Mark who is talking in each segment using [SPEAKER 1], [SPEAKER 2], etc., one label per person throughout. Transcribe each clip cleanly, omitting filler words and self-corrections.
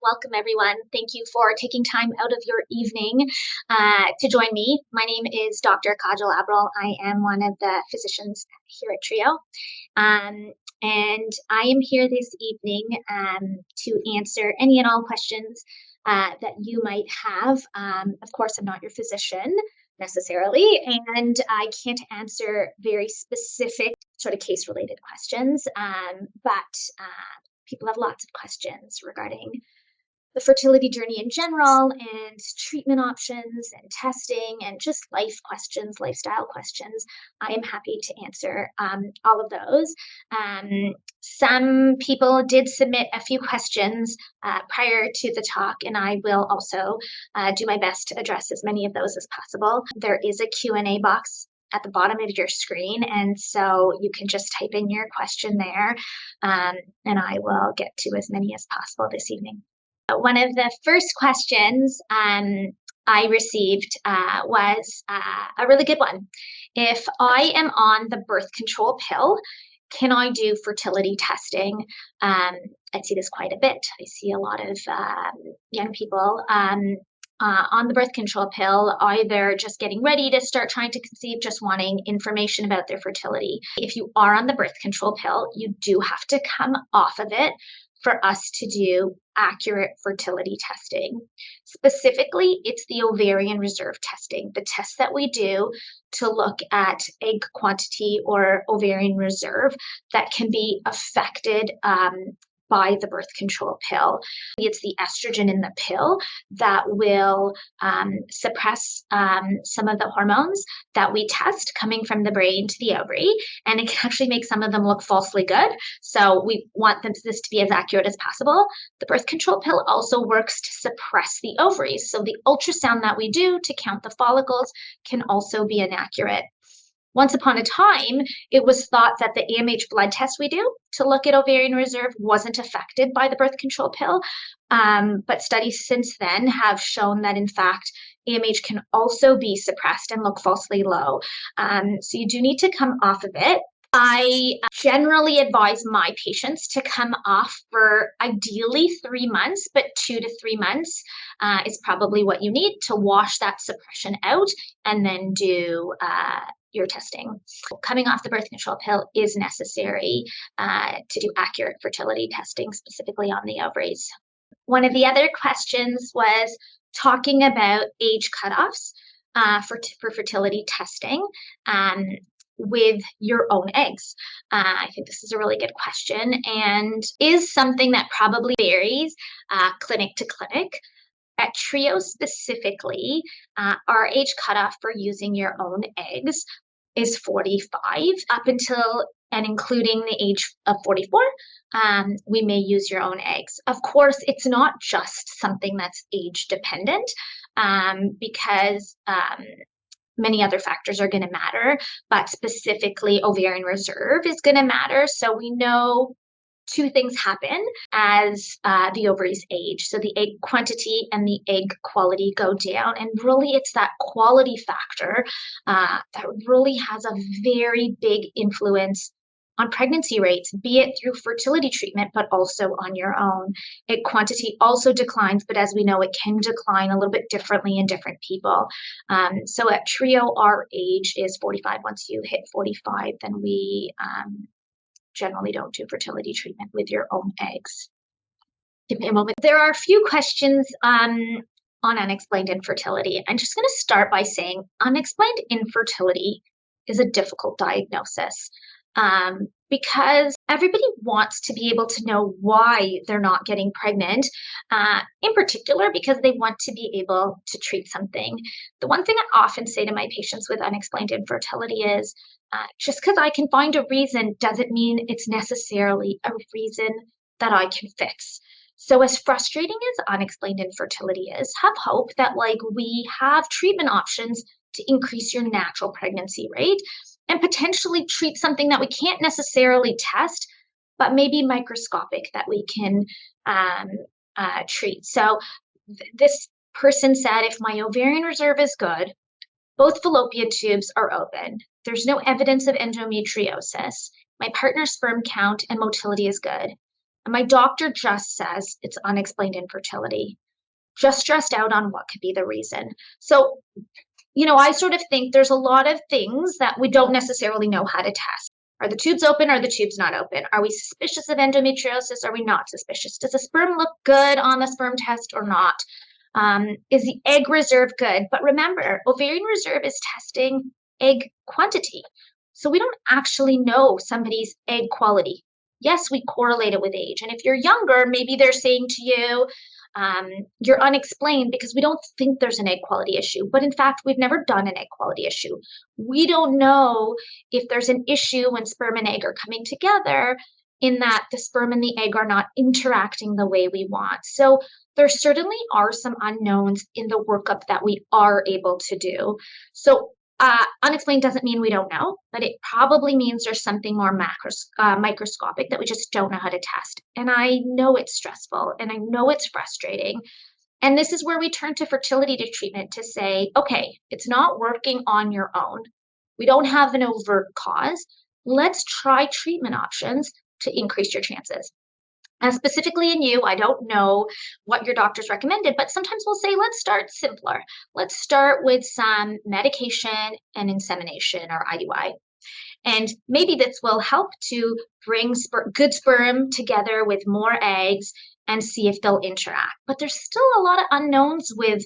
[SPEAKER 1] Welcome, everyone. Thank you for taking time out of your evening to join me. My name is Dr. Kaajal Abrol. I am one of the physicians here at Trio. And I am here this evening to answer any and all questions that you might have. Of course, I'm not your physician necessarily, and I can't answer very specific sort of case-related questions, but people have lots of questions regarding the fertility journey in general and treatment options and testing and just life questions, lifestyle questions. I am happy to answer all of those. Some people did submit a few questions prior to the talk, and I will also do my best to address as many of those as possible. There is a Q&A box at the bottom of your screen, and so you can just type in your question there, and I will get to as many as possible this evening. One of the first questions I received was a really good one. If I am on the birth control pill, can I do fertility testing? I see this quite a bit. I see a lot of young people on the birth control pill, either just getting ready to start trying to conceive, just wanting information about their fertility. If you are on the birth control pill, you do have to come off of it for us to do accurate fertility testing. Specifically, it's the ovarian reserve testing, the test that we do to look at egg quantity or ovarian reserve that can be affected by the birth control pill. It's the estrogen in the pill that will suppress some of the hormones that we test coming from the brain to the ovary, and it can actually make some of them look falsely good. So we want this to be as accurate as possible. The birth control pill also works to suppress the ovaries. So the ultrasound that we do to count the follicles can also be inaccurate. Once upon a time, it was thought that the AMH blood test we do to look at ovarian reserve wasn't affected by the birth control pill. But studies since then have shown that, in fact, AMH can also be suppressed and look falsely low. So you do need to come off of it. I generally advise my patients to come off for ideally 3 months, but 2 to 3 months is probably what you need to wash that suppression out and then do your testing. Coming off the birth control pill is necessary to do accurate fertility testing, specifically on the ovaries. One of the other questions was talking about age cutoffs for fertility testing with your own eggs. I think this is a really good question and is something that probably varies clinic to clinic. At Trio specifically, our age cutoff for using your own eggs is 45 up until and including the age of 44, we may use your own eggs. Of course, it's not just something that's age dependent because many other factors are going to matter, but specifically ovarian reserve is going to matter. So we know two things happen as the ovaries age. So the egg quantity and the egg quality go down. And really, it's that quality factor that really has a very big influence on pregnancy rates, be it through fertility treatment, but also on your own. Egg quantity also declines, but as we know, it can decline a little bit differently in different people. So at Trio, our age is 45. Once you hit 45, then we generally don't do fertility treatment with your own eggs. Give me a moment. There are a few questions on unexplained infertility. I'm just going to start by saying unexplained infertility is a difficult diagnosis because everybody wants to be able to know why they're not getting pregnant, in particular because they want to be able to treat something. The one thing I often say to my patients with unexplained infertility is, just because I can find a reason doesn't mean it's necessarily a reason that I can fix. So as frustrating as unexplained infertility is, have hope that we have treatment options to increase your natural pregnancy rate and potentially treat something that we can't necessarily test, but maybe microscopic that we can treat. So this person said, if my ovarian reserve is good, both fallopian tubes are open, there's no evidence of endometriosis, my partner's sperm count and motility is good, and my doctor just says it's unexplained infertility, just stressed out on what could be the reason. So, I sort of think there's a lot of things that we don't necessarily know how to test. Are the tubes open? Are the tubes not open? Are we suspicious of endometriosis? Are we not suspicious? Does the sperm look good on the sperm test or not? Is the egg reserve good? But remember, ovarian reserve is testing egg quantity. So we don't actually know somebody's egg quality. Yes, we correlate it with age. And if you're younger, maybe they're saying to you, you're unexplained because we don't think there's an egg quality issue. But in fact, we've never done an egg quality issue. We don't know if there's an issue when sperm and egg are coming together, in that the sperm and the egg are not interacting the way we want. So there certainly are some unknowns in the workup that we are able to do. So unexplained doesn't mean we don't know, but it probably means there's something more microscopic that we just don't know how to test. And I know it's stressful and I know it's frustrating. And this is where we turn to fertility treatment to say, okay, it's not working on your own. We don't have an overt cause. Let's try treatment options to increase your chances. And specifically in you, I don't know what your doctor's recommended, but sometimes we'll say, let's start simpler. Let's start with some medication and insemination or IUI. And maybe this will help to bring good sperm together with more eggs and see if they'll interact. But there's still a lot of unknowns with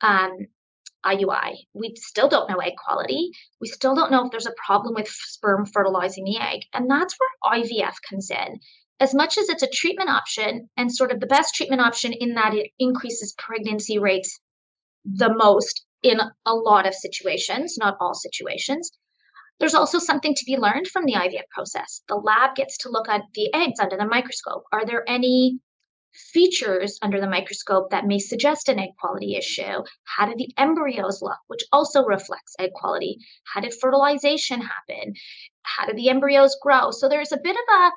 [SPEAKER 1] IUI. We still don't know egg quality. We still don't know if there's a problem with sperm fertilizing the egg. And that's where IVF comes in. As much as it's a treatment option and sort of the best treatment option in that it increases pregnancy rates the most in a lot of situations, not all situations, there's also something to be learned from the IVF process. The lab gets to look at the eggs under the microscope. Are there any features under the microscope that may suggest an egg quality issue? How do the embryos look, which also reflects egg quality? How did fertilization happen? How do the embryos grow? So there's a bit of a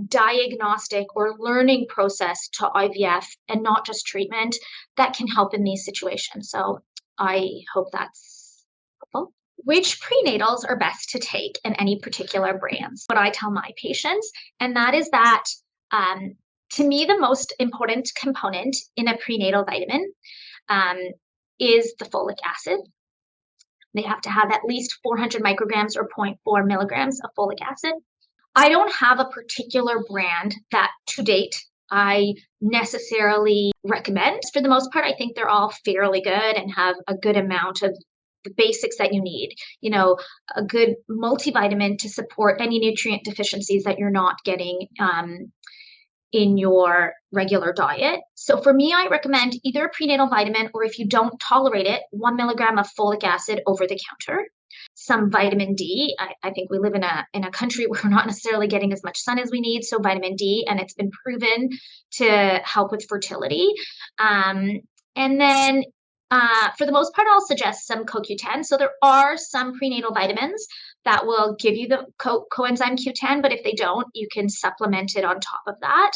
[SPEAKER 1] diagnostic or learning process to IVF and not just treatment that can help in these situations. So I hope that's helpful. Which prenatals are best to take in any particular brands? What I tell my patients, and that is that to me, the most important component in a prenatal vitamin is the folic acid. They have to have at least 400 micrograms or 0.4 milligrams of folic acid. I don't have a particular brand that to date I necessarily recommend. For the most part, I think they're all fairly good and have a good amount of the basics that you need. A good multivitamin to support any nutrient deficiencies that you're not getting in your regular diet. So for me, I recommend either a prenatal vitamin, or if you don't tolerate it, 1 milligram of folic acid over the counter. Some vitamin D. I think we live in a country where we're not necessarily getting as much sun as we need, so vitamin D, and it's been proven to help with fertility. And then for the most part, I'll suggest some CoQ10. So there are some prenatal vitamins that will give you the coenzyme Q10, but if they don't, you can supplement it on top of that.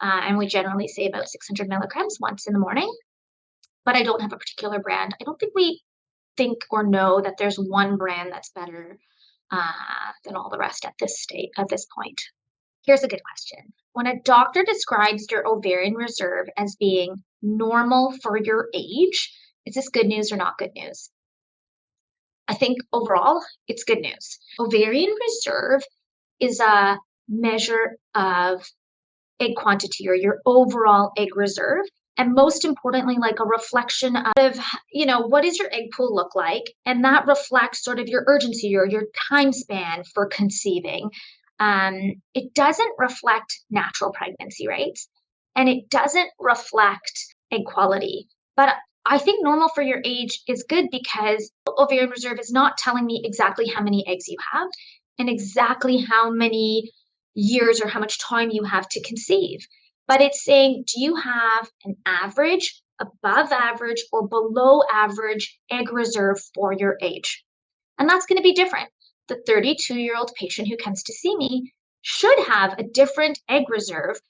[SPEAKER 1] And we generally say about 600 milligrams once in the morning. But I don't have a particular brand. I don't think we think or know that there's one brand that's better than all the rest at this point. Here's a good question. When a doctor describes your ovarian reserve as being normal for your age, is this good news or not good news? I think overall, it's good news. Ovarian reserve is a measure of egg quantity, or your overall egg reserve. And most importantly, like a reflection of, what does your egg pool look like? And that reflects sort of your urgency or your time span for conceiving. It doesn't reflect natural pregnancy rates, and it doesn't reflect egg quality. But I think normal for your age is good because ovarian reserve is not telling me exactly how many eggs you have and exactly how many years or how much time you have to conceive. But it's saying, do you have an average, above average, or below average egg reserve for your age? And that's going to be different. The 32-year-old patient who comes to see me should have a different egg reserve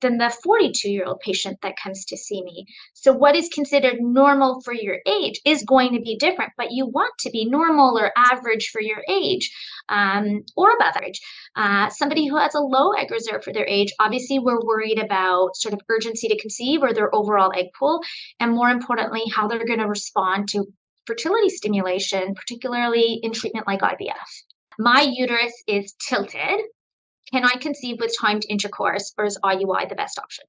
[SPEAKER 1] than the 42-year-old patient that comes to see me. So what is considered normal for your age is going to be different, but you want to be normal or average for your age, or above average. Somebody who has a low egg reserve for their age, obviously we're worried about sort of urgency to conceive or their overall egg pool, and more importantly, how they're going to respond to fertility stimulation, particularly in treatment like IVF. My uterus is tilted. Can I conceive with timed intercourse, or is IUI the best option?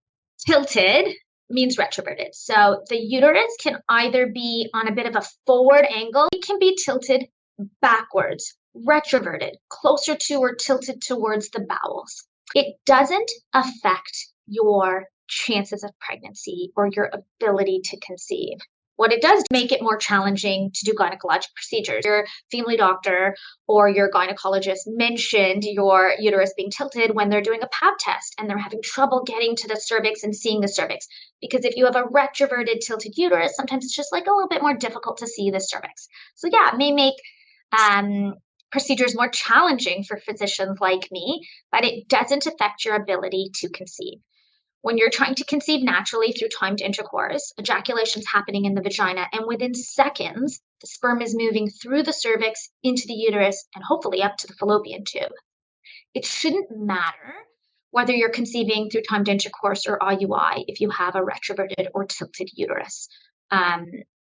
[SPEAKER 1] Tilted means retroverted. So the uterus can either be on a bit of a forward angle, it can be tilted backwards, retroverted, closer to or tilted towards the bowels. It doesn't affect your chances of pregnancy or your ability to conceive. What it does make it more challenging to do gynecologic procedures. Your family doctor or your gynecologist mentioned your uterus being tilted when they're doing a pap test and they're having trouble getting to the cervix and seeing the cervix. Because if you have a retroverted tilted uterus, sometimes it's just like a little bit more difficult to see the cervix. So yeah, it may make procedures more challenging for physicians like me, but it doesn't affect your ability to conceive. When you're trying to conceive naturally through timed intercourse, ejaculation's happening in the vagina, and within seconds, the sperm is moving through the cervix into the uterus and hopefully up to the fallopian tube. It shouldn't matter whether you're conceiving through timed intercourse or IUI if you have a retroverted or tilted uterus.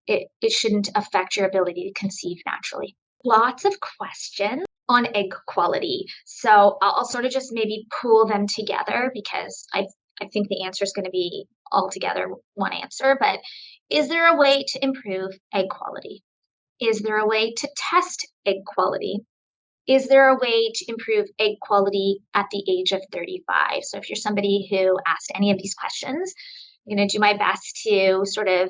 [SPEAKER 1] It shouldn't affect your ability to conceive naturally. Lots of questions on egg quality. So I'll sort of just maybe pool them together because I think the answer is going to be altogether one answer, but is there a way to improve egg quality? Is there a way to test egg quality? Is there a way to improve egg quality at the age of 35? So if you're somebody who asked any of these questions, I'm going to do my best to sort of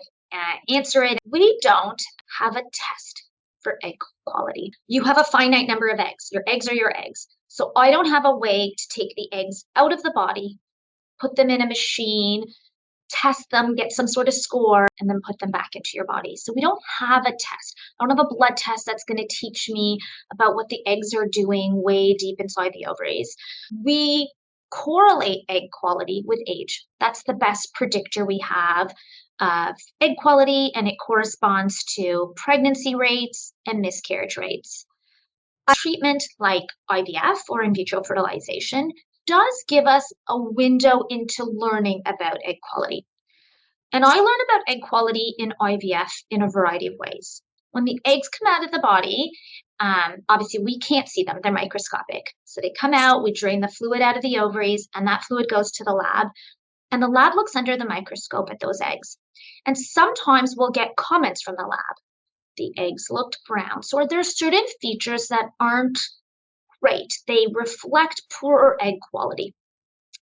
[SPEAKER 1] answer it. We don't have a test for egg quality. You have a finite number of eggs. Your eggs are your eggs. So I don't have a way to take the eggs out of the body, put them in a machine, test them, get some sort of score, and then put them back into your body. So we don't have a test. I don't have a blood test that's going to teach me about what the eggs are doing way deep inside the ovaries. We correlate egg quality with age. That's the best predictor we have of egg quality, and it corresponds to pregnancy rates and miscarriage rates. A treatment like IVF or in vitro fertilization does give us a window into learning about egg quality. And I learn about egg quality in IVF in a variety of ways. When the eggs come out of the body, obviously we can't see them, they're microscopic. So they come out, we drain the fluid out of the ovaries, and that fluid goes to the lab. And the lab looks under the microscope at those eggs. And sometimes we'll get comments from the lab. The eggs looked brown. So there's certain features that aren't great. They reflect poorer egg quality.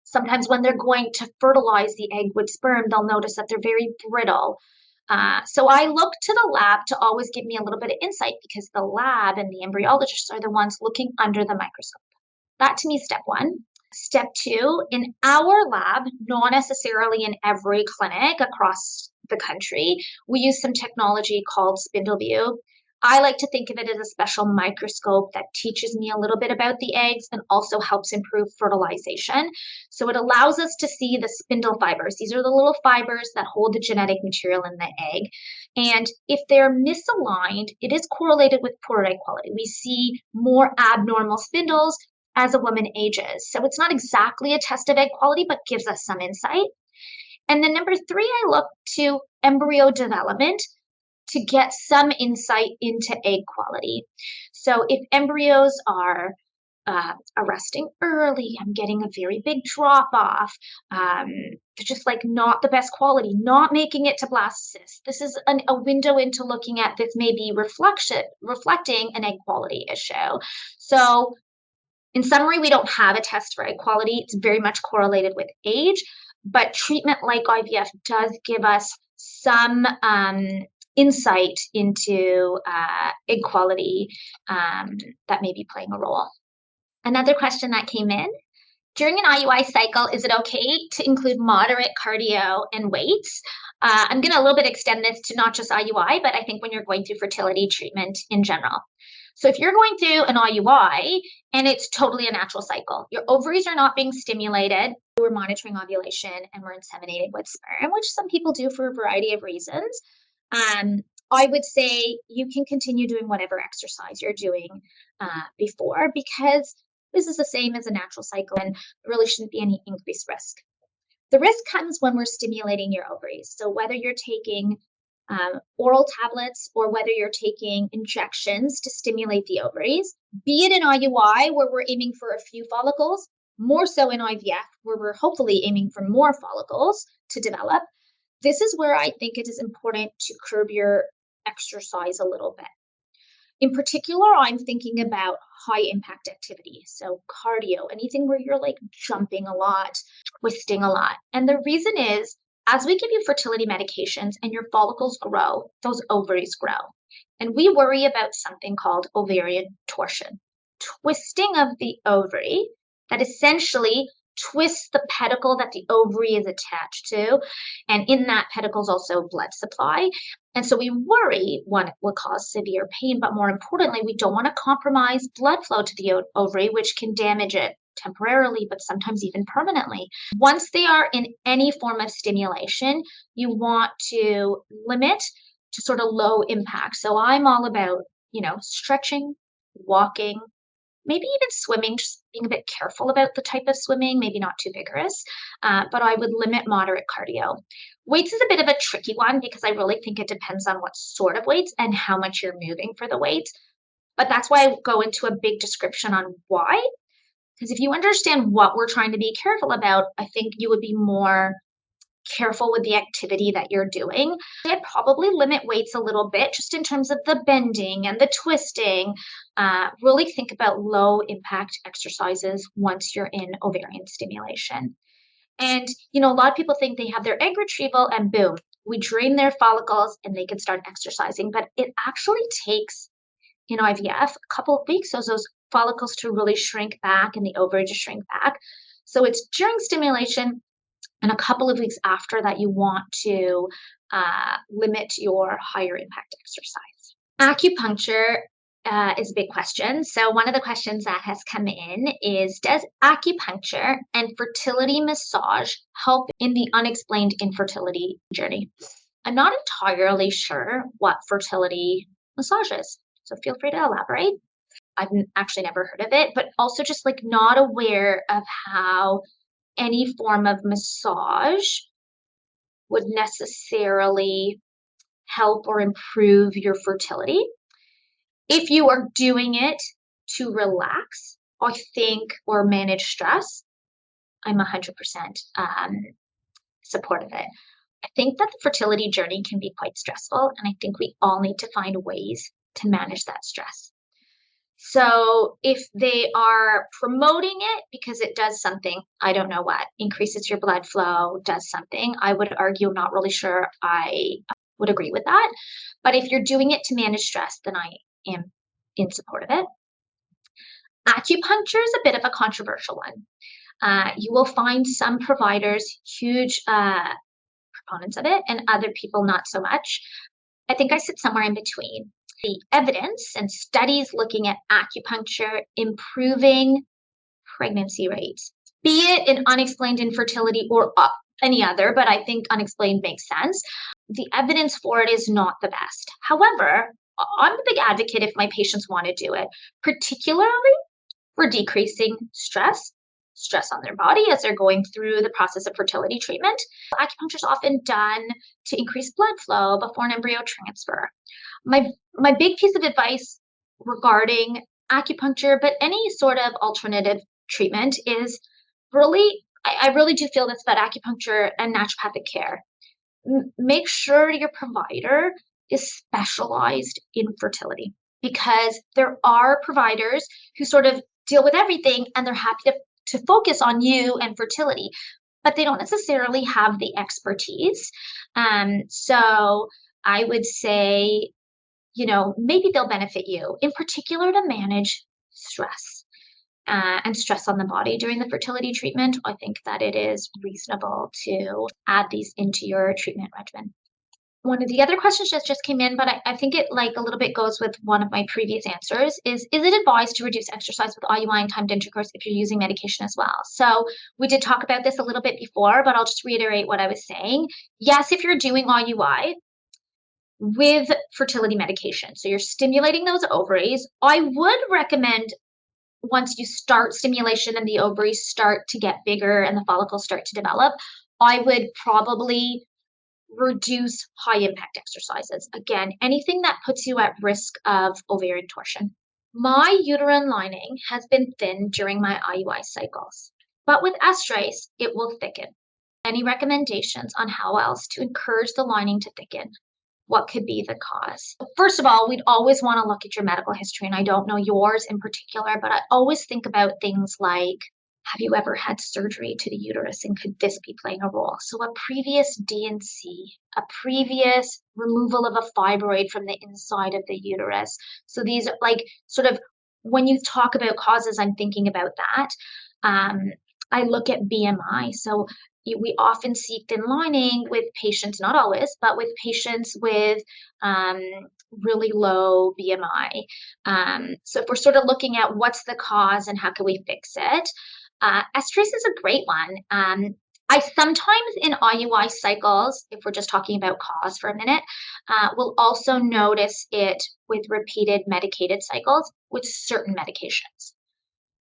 [SPEAKER 1] Sometimes when they're going to fertilize the egg with sperm, they'll notice that they're very brittle. So I look to the lab to always give me a little bit of insight because the lab and the embryologists are the ones looking under the microscope. That to me is step one. Step two, in our lab, not necessarily in every clinic across the country, we use some technology called spindle view. I like to think of it as a special microscope that teaches me a little bit about the eggs and also helps improve fertilization. So it allows us to see the spindle fibers. These are the little fibers that hold the genetic material in the egg. And if they're misaligned, it is correlated with poor egg quality. We see more abnormal spindles as a woman ages. So it's not exactly a test of egg quality, but gives us some insight. And then number three, I look to embryo development to get some insight into egg quality. So if embryos are arresting early, I'm getting a very big drop off, they're just like not the best quality, not making it to blastocyst. This is a window into looking at this may be reflecting an egg quality issue. So in summary, we don't have a test for egg quality. It's very much correlated with age, but treatment like IVF does give us some insight into egg quality that may be playing a role. Another question that came in, during an IUI cycle, is it okay to include moderate cardio and weights? I'm going to a little bit extend this to not just IUI, but I think when you're going through fertility treatment in general. So if you're going through an IUI and it's totally a natural cycle, your ovaries are not being stimulated, we're monitoring ovulation and we're inseminating with sperm, which some people do for a variety of reasons. I would say you can continue doing whatever exercise you're doing before, because this is the same as a natural cycle and there really shouldn't be any increased risk. The risk comes when we're stimulating your ovaries. So whether you're taking oral tablets or whether you're taking injections to stimulate the ovaries, be it in IUI where we're aiming for a few follicles, more so in IVF where we're hopefully aiming for more follicles to develop. This is where I think it is important to curb your exercise a little bit. In particular, I'm thinking about high impact activity. So cardio, anything where you're like jumping a lot, twisting a lot. And the reason is, as we give you fertility medications and your follicles grow, those ovaries grow. And we worry about something called ovarian torsion, twisting of the ovary that essentially twists the pedicle that the ovary is attached to. And in that pedicle is also blood supply. And so we worry, one, it will cause severe pain, but more importantly, we don't want to compromise blood flow to the ovary, which can damage it temporarily, but sometimes even permanently. Once they are in any form of stimulation, you want to limit to sort of low impact. So I'm all about, stretching, walking, maybe even swimming, just being a bit careful about the type of swimming, maybe not too vigorous, but I would limit moderate cardio. Weights is a bit of a tricky one because I really think it depends on what sort of weights and how much you're moving for the weights. But that's why I go into a big description on why. Because if you understand what we're trying to be careful about, I think you would be more careful with the activity that you're doing. I'd probably limit weights a little bit just in terms of the bending and the twisting. Really think about low impact exercises once you're in ovarian stimulation. And, a lot of people think they have their egg retrieval and boom, we drain their follicles and they can start exercising. But it actually takes, in IVF, a couple of weeks for those follicles to really shrink back and the ovary to shrink back. So it's during stimulation and a couple of weeks after that you want to limit your higher impact exercise. Acupuncture is a big question. So one of the questions that has come in is, does acupuncture and fertility massage help in the unexplained infertility journey? I'm not entirely sure what fertility massage is, so feel free to elaborate. I've actually never heard of it, but also just like not aware of how any form of massage would necessarily help or improve your fertility. If you are doing it to relax, I think, or manage stress, I'm 100% supportive of it. I think that the fertility journey can be quite stressful, and I think we all need to find ways to manage that stress. So if they are promoting it because it does something, I don't know what, increases your blood flow, does something, I would argue, not really sure I would agree with that. But if you're doing it to manage stress, then I am in support of it. Acupuncture is a bit of a controversial one. You will find some providers huge proponents of it and other people not so much. I think I sit somewhere in between. The evidence and studies looking at acupuncture improving pregnancy rates, be it in unexplained infertility or any other, but I think unexplained makes sense. The evidence for it is not the best. However, I'm a big advocate if my patients want to do it, particularly for decreasing stress on their body as they're going through the process of fertility treatment. Acupuncture is often done to increase blood flow before an embryo transfer. My big piece of advice regarding acupuncture, but any sort of alternative treatment, is I really do feel this about acupuncture and naturopathic care. Make sure your provider is specialized in fertility, because there are providers who sort of deal with everything and they're happy to focus on you and fertility, but they don't necessarily have the expertise. So I would say, maybe they'll benefit you, in particular to manage stress and stress on the body during the fertility treatment. I think that it is reasonable to add these into your treatment regimen. one of the other questions just came in, but I think it like a little bit goes with one of my previous answers is it advised to reduce exercise with IUI and timed intercourse if you're using medication as well? So we did talk about this a little bit before, but I'll just reiterate what I was saying. Yes, if you're doing IUI with fertility medication, so you're stimulating those ovaries, I would recommend once you start stimulation and the ovaries start to get bigger and the follicles start to develop, I would probably reduce high impact exercises. Again, anything that puts you at risk of ovarian torsion. My uterine lining has been thin during my IUI cycles, but with estrase, it will thicken. Any recommendations on how else to encourage the lining to thicken? What could be the cause? First of all, we'd always want to look at your medical history, and I don't know yours in particular, but I always think about things like, have you ever had surgery to the uterus, and could this be playing a role? So a previous D&C, a previous removal of a fibroid from the inside of the uterus. So these are like sort of, when you talk about causes, I'm thinking about that. I look at BMI. So we often see thin lining with patients, not always, but with patients with really low BMI. So if we're sort of looking at what's the cause and how can we fix it, estrase is a great one. I sometimes in IUI cycles, if we're just talking about cause for a minute, will also notice it with repeated medicated cycles with certain medications.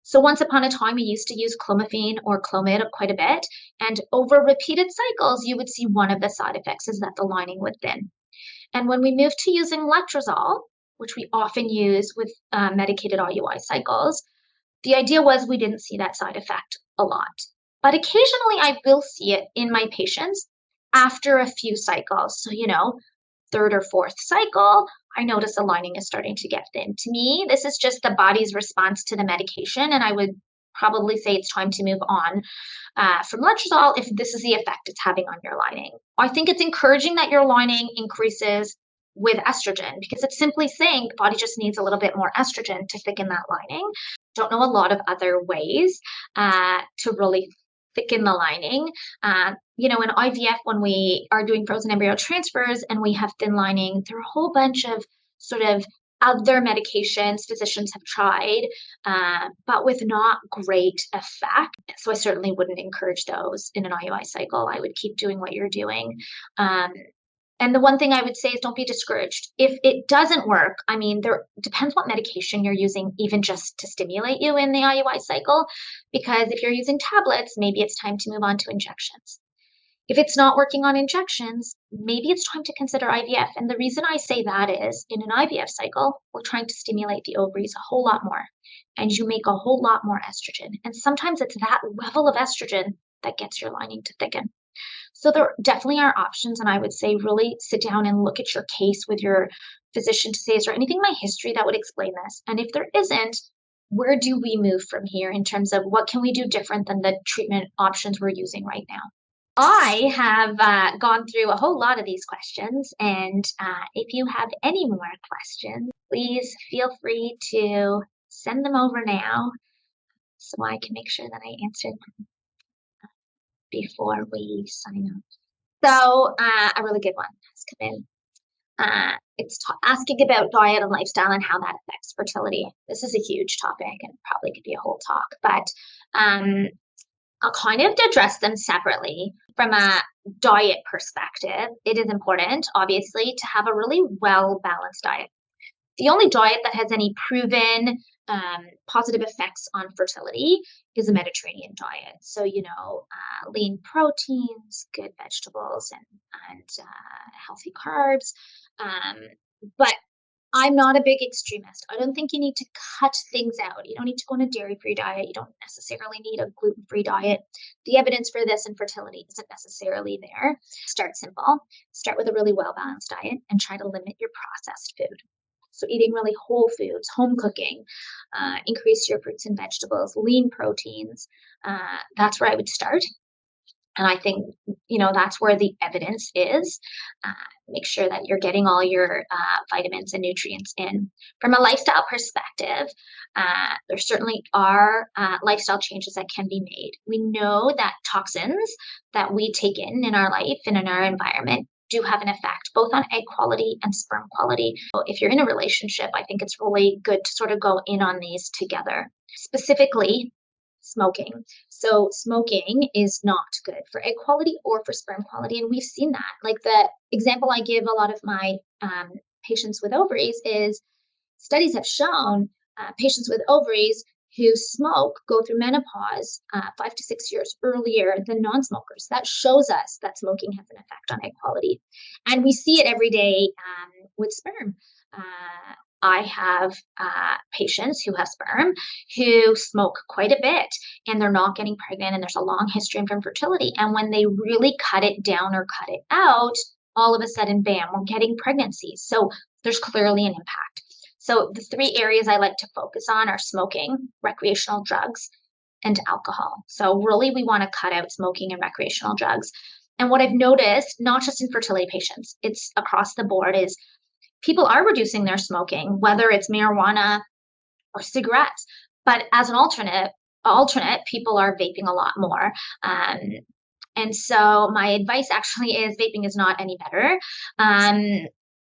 [SPEAKER 1] So once upon a time, we used to use clomiphene or Clomid quite a bit, and over repeated cycles, you would see one of the side effects is that the lining would thin. And when we moved to using letrozole, which we often use with medicated IUI cycles, the idea was we didn't see that side effect a lot. But occasionally I will see it in my patients after a few cycles. So, third or fourth cycle, I notice the lining is starting to get thin. To me, this is just the body's response to the medication, and I would probably say it's time to move on from letrozole if this is the effect it's having on your lining. I think it's encouraging that your lining increases with estrogen because it's simply saying the body just needs a little bit more estrogen to thicken that lining. Don't know a lot of other ways to really thicken the lining. In IVF, when we are doing frozen embryo transfers and we have thin lining, there are a whole bunch of sort of other medications physicians have tried, but with not great effect. So I certainly wouldn't encourage those in an IUI cycle. I would keep doing what you're doing. And the one thing I would say is don't be discouraged. If it doesn't work, there depends what medication you're using, even just to stimulate you in the IUI cycle. Because if you're using tablets, maybe it's time to move on to injections. If it's not working on injections, maybe it's time to consider IVF. And the reason I say that is in an IVF cycle, we're trying to stimulate the ovaries a whole lot more. And you make a whole lot more estrogen. And sometimes it's that level of estrogen that gets your lining to thicken. So there definitely are options, and I would say really sit down and look at your case with your physician to say, is there anything in my history that would explain this? And if there isn't, where do we move from here in terms of what can we do different than the treatment options we're using right now? I have gone through a whole lot of these questions, and if you have any more questions, please feel free to send them over now so I can make sure that I answer them before we sign off. So a really good one has come in. It's asking about diet and lifestyle and how that affects fertility. This is a huge topic and probably could be a whole talk, but I'll kind of address them separately. From a diet perspective, it is important, obviously, to have a really well-balanced diet. The only diet that has any proven positive effects on fertility is a Mediterranean diet. So, lean proteins, good vegetables, and healthy carbs. But I'm not a big extremist. I don't think you need to cut things out. You don't need to go on a dairy-free diet. You don't necessarily need a gluten-free diet. The evidence for this in fertility isn't necessarily there. Start simple. Start with a really well-balanced diet and try to limit your processed food. So eating really whole foods, home cooking, increase your fruits and vegetables, lean proteins. That's where I would start. And I think, that's where the evidence is. Make sure that you're getting all your vitamins and nutrients in. From a lifestyle perspective, there certainly are lifestyle changes that can be made. We know that toxins that we take in our life and in our environment do have an effect, both on egg quality and sperm quality. So if you're in a relationship, I think it's really good to sort of go in on these together. Specifically, smoking. So smoking is not good for egg quality or for sperm quality, and we've seen that. Like the example I give a lot of my patients with ovaries is studies have shown patients with ovaries who smoke go through menopause 5 to 6 years earlier than non-smokers. That shows us that smoking has an effect on egg quality. And we see it every day with sperm. I have patients who have sperm who smoke quite a bit and they're not getting pregnant, and there's a long history of infertility. And when they really cut it down or cut it out, all of a sudden, bam, we're getting pregnancies. So there's clearly an impact. So the three areas I like to focus on are smoking, recreational drugs, and alcohol. So really we want to cut out smoking and recreational drugs. And what I've noticed, not just in fertility patients, it's across the board, is people are reducing their smoking, whether it's marijuana or cigarettes. But as an alternate, people are vaping a lot more. And so my advice actually is vaping is not any better.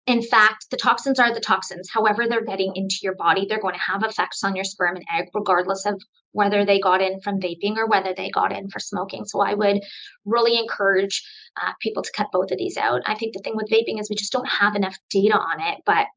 [SPEAKER 1] In fact, the toxins are the toxins. However they're getting into your body, they're going to have effects on your sperm and egg, regardless of whether they got in from vaping or whether they got in for smoking. So I would really encourage people to cut both of these out. I think the thing with vaping is we just don't have enough data on it, but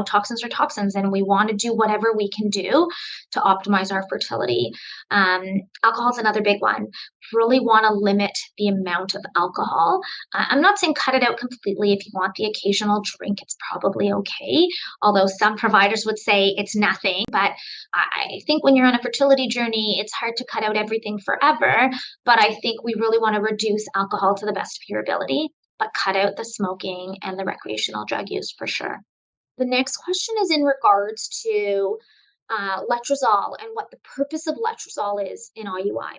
[SPEAKER 1] toxins are toxins, and we want to do whatever we can do to optimize our fertility. Alcohol is another big one. Really want to limit the amount of alcohol. I'm not saying cut it out completely. If you want the occasional drink, it's probably okay. Although some providers would say it's nothing. But I think when you're on a fertility journey, it's hard to cut out everything forever. But I think we really want to reduce alcohol to the best of your ability, but cut out the smoking and the recreational drug use for sure. The next question is in regards to letrozole and what the purpose of letrozole is in IUI.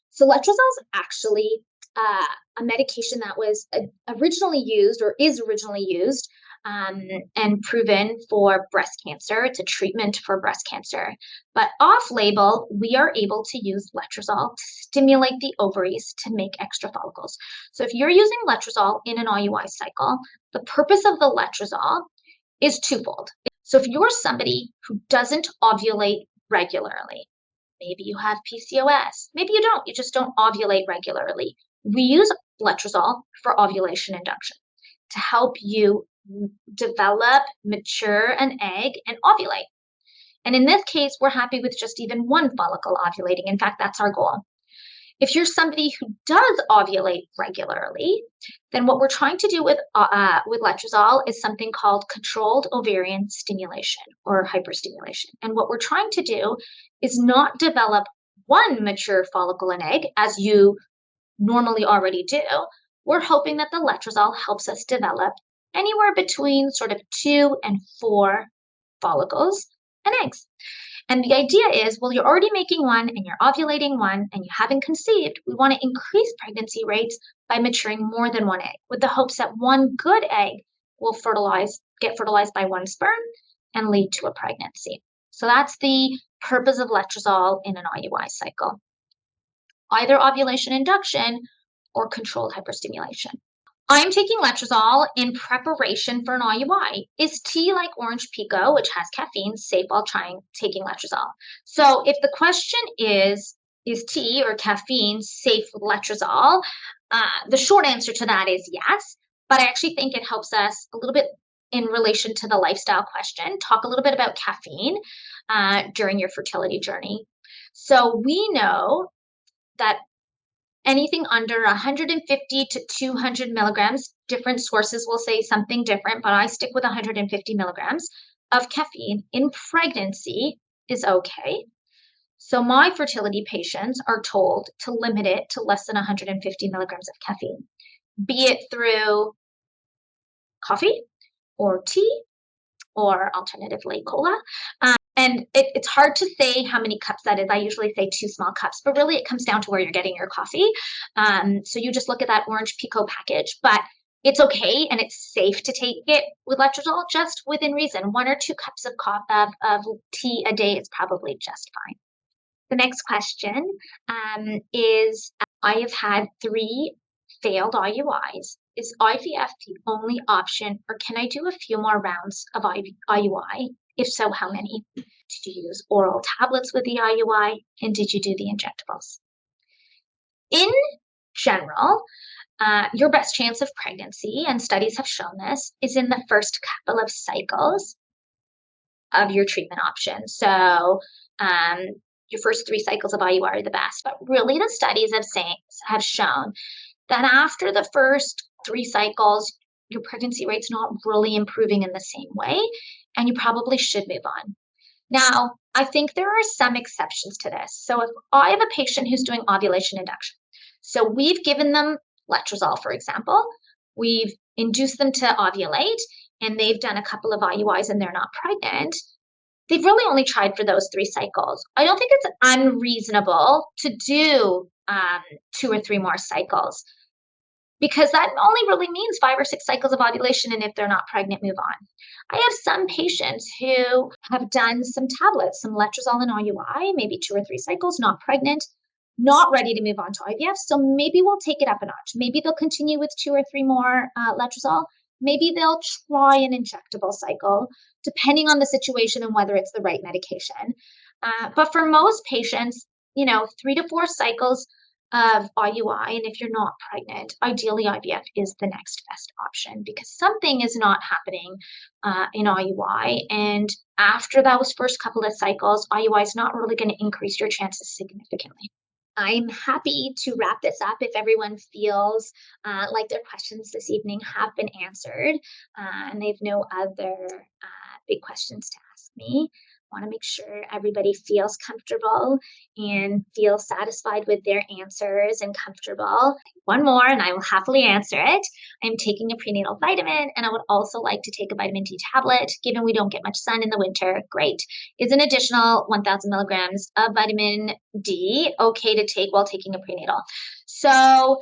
[SPEAKER 1] So letrozole is actually a medication that was originally used, or is originally used and proven for breast cancer. It's a treatment for breast cancer. But off-label, we are able to use letrozole to stimulate the ovaries to make extra follicles. So if you're using letrozole in an IUI cycle, the purpose of the letrozole is twofold. So if you're somebody who doesn't ovulate regularly, maybe you have PCOS, maybe you don't, you just don't ovulate regularly, we use letrozole for ovulation induction to help you develop, mature an egg, and ovulate. And in this case, we're happy with just even one follicle ovulating. In fact, that's our goal. If you're somebody who does ovulate regularly, then what we're trying to do with letrozole is something called controlled ovarian stimulation or hyperstimulation. And what we're trying to do is not develop one mature follicle and egg, as you normally already do. We're hoping that the letrozole helps us develop anywhere between sort of 2 and 4 follicles and eggs. And the idea is, well, you're already making one and you're ovulating one and you haven't conceived. We want to increase pregnancy rates by maturing more than one egg, with the hopes that one good egg will get fertilized by one sperm and lead to a pregnancy. So that's the purpose of letrozole in an IUI cycle. Either ovulation induction or controlled hyperstimulation. I'm taking letrozole in preparation for an IUI. Is tea like orange pico, which has caffeine, safe while taking letrozole? So if the question is tea or caffeine safe with letrozole? The short answer to that is yes, but I actually think it helps us a little bit in relation to the lifestyle question, talk a little bit about caffeine during your fertility journey. So we know that anything under 150 to 200 milligrams, different sources will say something different, but I stick with 150 milligrams of caffeine in pregnancy is okay. So my fertility patients are told to limit it to less than 150 milligrams of caffeine, be it through coffee or tea or alternatively cola. And it's hard to say how many cups that is. I usually say 2 small cups, but really it comes down to where you're getting your coffee. So you just look at that orange pico package, but it's okay and it's safe to take it with letrozole, just within reason. 1 or 2 cups of tea a day is probably just fine. The next question is, I have had 3 failed IUIs Is IVF the only option, or can I do a few more rounds of IUI? If so, how many? Did you use oral tablets with the IUI, and did you do the injectables? In general, your best chance of pregnancy, and studies have shown this, is in the first couple of cycles of your treatment option. So your first 3 cycles of IUI are the best, but really the studies have shown that after the first 3 cycles, your pregnancy rate's not really improving in the same way, and you probably should move on. Now, I think there are some exceptions to this. So if I have a patient who's doing ovulation induction, so we've given them letrozole, for example, we've induced them to ovulate, and they've done a couple of IUIs and they're not pregnant, they've really only tried for those 3 cycles. I don't think it's unreasonable to do 2 or 3 more cycles, because that only really means 5 or 6 cycles of ovulation, and if they're not pregnant, move on. I have some patients who have done some tablets, some letrozole and IUI, maybe 2 or 3 cycles, not pregnant, not ready to move on to IVF. So maybe we'll take it up a notch. Maybe they'll continue with 2 or 3 more letrozole. Maybe they'll try an injectable cycle, depending on the situation and whether it's the right medication. But for most patients, 3 to 4 cycles of IUI, and if you're not pregnant, ideally IVF is the next best option, because something is not happening in IUI, and after those first couple of cycles, IUI is not really going to increase your chances significantly. I'm happy to wrap this up if everyone feels like their questions this evening have been answered, and they've no other big questions to ask me. Want to make sure everybody feels comfortable and feels satisfied with their answers and comfortable. One more, and I will happily answer it. I'm taking a prenatal vitamin, and I would also like to take a vitamin D tablet. Given we don't get much sun in the winter, great. Is an additional 1,000 milligrams of vitamin D okay to take while taking a prenatal? So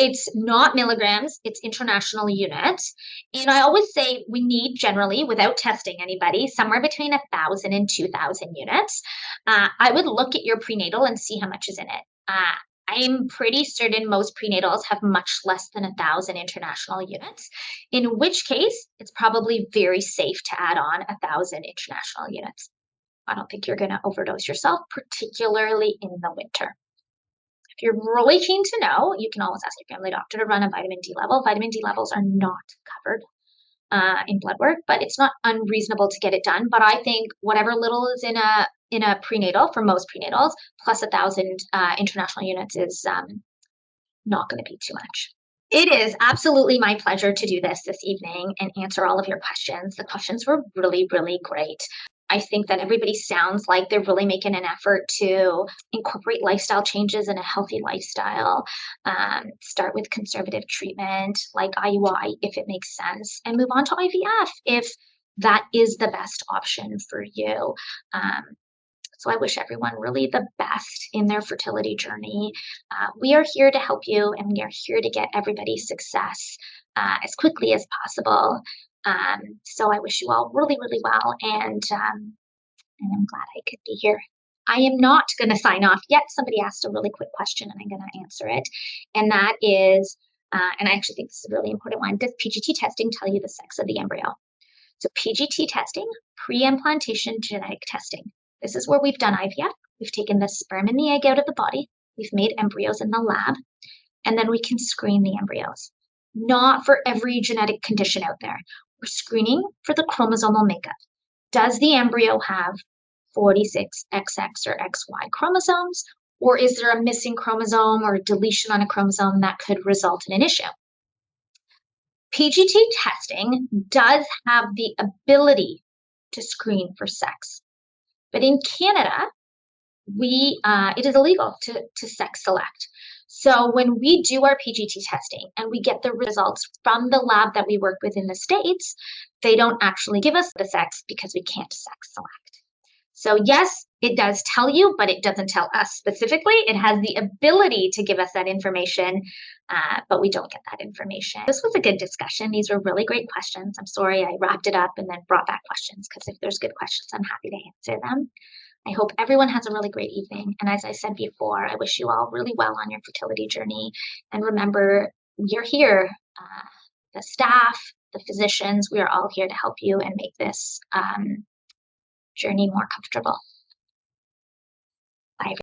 [SPEAKER 1] it's not milligrams, it's international units. And I always say we need generally, without testing anybody, somewhere between 1,000 and 2,000 units. I would look at your prenatal and see how much is in it. I'm pretty certain most prenatals have much less than 1,000 international units, in which case it's probably very safe to add on 1,000 international units. I don't think you're going to overdose yourself, particularly in the winter. If you're really keen to know, you can always ask your family doctor to run a vitamin D level. Vitamin D levels are not covered in blood work, but it's not unreasonable to get it done. But I think whatever little is in a prenatal, for most prenatals, plus 1,000 international units is not going to be too much. It is absolutely my pleasure to do this evening and answer all of your questions. The questions were really, really great. I think that everybody sounds like they're really making an effort to incorporate lifestyle changes in a healthy lifestyle. Start with conservative treatment like IUI if it makes sense, and move on to IVF if that is the best option for you. So I wish everyone really the best in their fertility journey. We are here to help you, and we are here to get everybody success as quickly as possible. So I wish you all really, really well, and I'm glad I could be here. I am not going to sign off yet. Somebody asked a really quick question, and I'm going to answer it. And that is, and I actually think this is a really important one, does PGT testing tell you the sex of the embryo? So PGT testing, pre-implantation genetic testing. This is where we've done IVF. We've taken the sperm and the egg out of the body. We've made embryos in the lab, and then we can screen the embryos. Not for every genetic condition out there. We're screening for the chromosomal makeup. Does the embryo have 46 XX or XY chromosomes, or is there a missing chromosome or a deletion on a chromosome that could result in an issue? PGT testing does have the ability to screen for sex, but in Canada, it is illegal to sex select. So when we do our PGT testing and we get the results from the lab that we work with in the States, they don't actually give us the sex because we can't sex select. So yes, it does tell you, but it doesn't tell us specifically. It has the ability to give us that information, but we don't get that information. This was a good discussion. These were really great questions. I'm sorry I wrapped it up and then brought back questions, because if there's good questions, I'm happy to answer them. I hope everyone has a really great evening. And as I said before, I wish you all really well on your fertility journey. And remember, you're here the staff, the physicians. We are all here to help you and make this journey more comfortable.